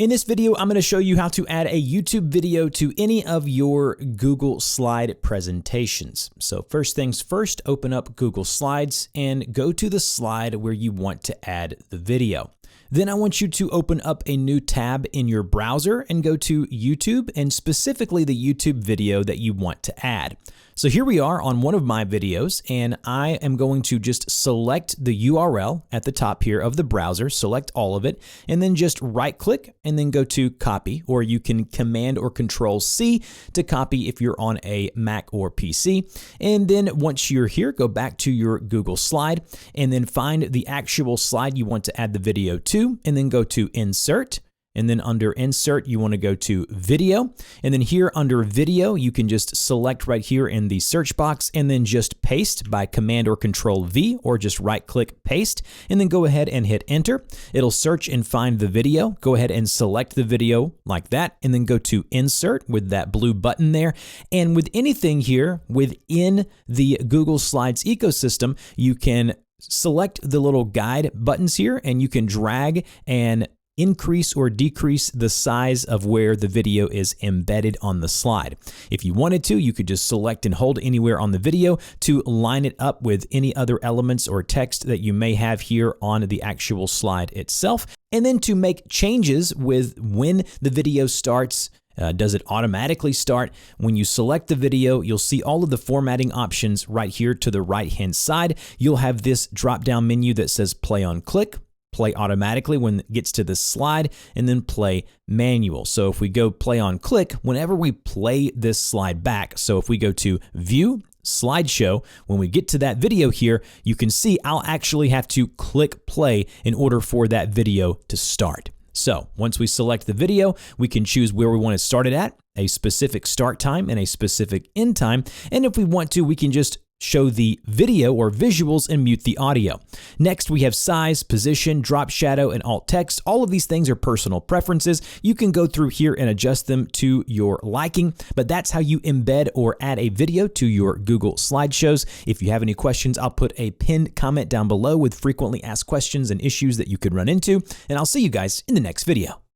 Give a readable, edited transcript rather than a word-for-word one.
In this video, I'm going to show you how to add a YouTube video to any of your Google Slide presentations. So first things first, open up Google Slides and go to the slide where you want to add the video. Then I want you to open up a new tab in your browser and go to YouTube and specifically the YouTube video that you want to add. So here we are on one of my videos, and I am going to just select the URL at the top here of the browser, select all of it, and then just right click and then go to copy, or you can Command or Control C to copy if you're on a Mac or PC. And then once you're here, go back to your Google slide and then find the actual slide you want to add the video to, and then go to Insert. And then under Insert, you want to go to Video. And then here under Video, you can just select right here in the search box and then just paste by Command or Control V, or just right click paste and then go ahead and hit Enter. It'll search and find the video. Go ahead and select the video like that and then go to Insert with that blue button there. And with anything here within the Google Slides ecosystem, you can select the little guide buttons here and you can drag and increase or decrease the size of where the video is embedded on the slide. If you wanted to, you could just select and hold anywhere on the video to line it up with any other elements or text that you may have here on the actual slide itself. And then to make changes with when the video starts, does it automatically start? When you select the video, you'll see all of the formatting options right here to the right-hand side. You'll have this drop-down menu that says play on click, play automatically when it gets to the slide, and then play manual. So if we go play on click, whenever we play this slide back, so if we go to View, Slideshow, when we get to that video here, you can see I'll actually have to click play in order for that video to start. So once we select the video, we can choose where we want to start it at, a specific start time and a specific end time. And if we want to, we can just show the video or visuals and mute the audio. Next, we have size, position, drop shadow, and alt text. All of these things are personal preferences. You can go through here and adjust them to your liking, but that's how you embed or add a video to your Google slideshows. If you have any questions, I'll put a pinned comment down below with frequently asked questions and issues that you could run into, and I'll see you guys in the next video.